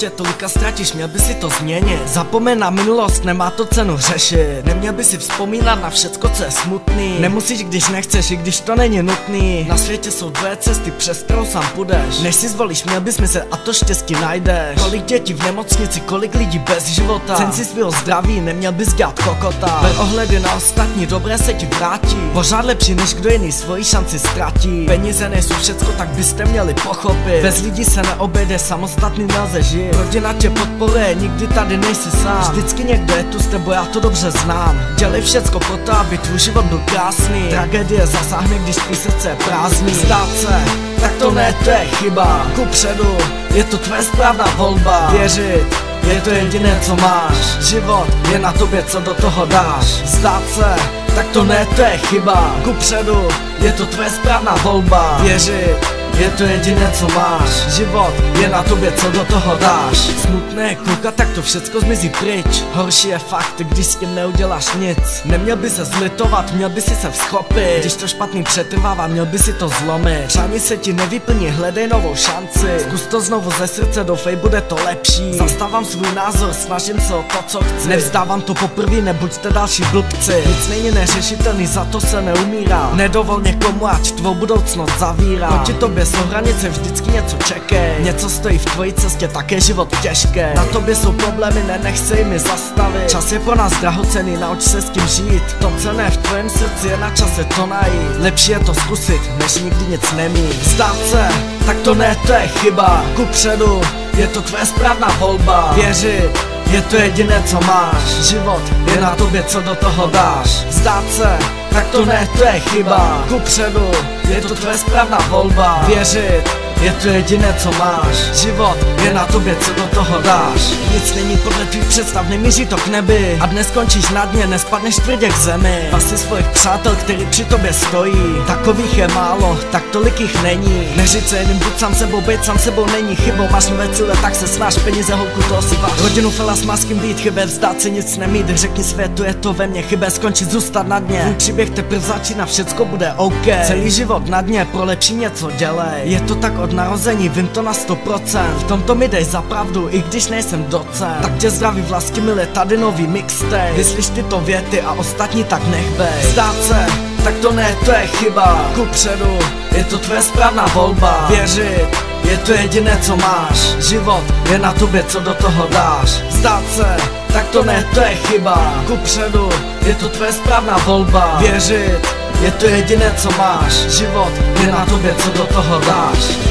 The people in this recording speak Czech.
životě tolika ztratíš, měl by si to změnit. Zapomeň na minulost, nemá to cenu řešit. Neměl by si vzpomínat na všecko, co je smutný. Nemusíš, když nechceš, i když to není nutný. Na světě jsou dvě cesty, přes kterou sám půjdeš. Než si zvolíš, měl bys myslet a to štěstí najdeš. Kolik dětí v nemocnici, kolik lidí bez života. Ceň si svého zdraví, neměl bys dělat kokota. Ber ohledy na ostatní, dobré se ti vrátí. Pořád lepší, než kdo jiný svoji šanci ztratí. Peníze nejsou všecko, tak byste měli pochopit. Bez lidí se neobejde, samostatný nelze žít. Rodina tě podporuje, nikdy tady nejsi sám. Vždycky někdo je tu s tebou, já to dobře znám. Dělej všecko pro to, aby tvůj život byl krásný. Tragédie zasáhne, když tvý srdce je prázdný. Vzdát se, tak to ne, to je chyba. Kupředu, je to tvoje správná volba. Věřit, je to jediné, co máš. Život je na tobě, co do toho dáš. Vzdát se, tak to ne, to je chyba. Kupředu, je to tvoje správná volba. Věřit, je to jediné, co máš. Život je na tobě, co do toho dáš. Smutné kluka, tak to všecko zmizí pryč. Horší je fakt, když s tím neuděláš nic. Neměl by se zlitovat, měl by si se vzchopit. Když to špatný přetrvává, měl by si to zlomit. Přání se ti nevyplní, hledej novou šanci. Zkus to znovu ze srdce, doufej, bude to lepší. Zastávám svůj názor, snažím se o to, co chci. Nevzdávám to poprvé, nebuďte další blbci. Nic není neřešitelný, za to se neumírá. Nedovol někomu, ať tvou budoucnost zavírá. Proti tobě jsou hranice, vždycky něco čekej. Něco stojí v tvojí cestě, také život těžký. Na tobě jsou problémy, nenech se jimi zastavit. Čas je pro nás drahocenný, nauč se s tím žít. To, co ne v tvém srdci, je na čase to najít. Lepší je to zkusit, než nikdy nic nemít. Vzdát se, tak to ne, to je chyba. Kupředu, je to tvoje správná volba. Věřit, je to jediné, co máš. Život je na tobě, co do toho dáš. Vzdát se, tak to ne, to je chyba. Kupředu, je to tvoje správná volba. Věřit, je to jediné, co máš. Život je na tobě, co do toho dáš. Nic není podle tvých představ, nemíří to k nebi. A dnes skončíš na dně, nespadneš tvrdě k zemi. Pas si svojich přátel, který při tobě stojí. Takových je málo, tak tolik jich není. Neříct se jiným, buď sám sebou, být sám sebou není chybou. Máš nové cíle, tak se snaž, peníze, holku, to si váš. Rodinu, fela, má s kým být, chybě, vzdát se, nic nemít. Řekni světu, je to ve mně, chybě, skončit, zůstat na dně. Tvůj příběh teprve začíná, všecko bude OK. Celý život na dně, pro lepší něco dělej. Je to tak od narození, vím to na 100%. V tomto mi dej za pravdu, i když nejsem docent. Tak tě zdraví Vlastimile, tady nový mixtape. Vyslyš tyto věty a ostatní tak nech bej. Vzdát se, tak to ne, to je chyba. Kupředu, je to tvoje správná volba. Věřit, je to jediné, co máš. Život je na tobě, co do toho dáš. Vzdát se, tak to ne, to je chyba. Kupředu, je to tvoje správná volba. Věřit, je to jediné, co máš. Život je na tobě, co do toho dáš.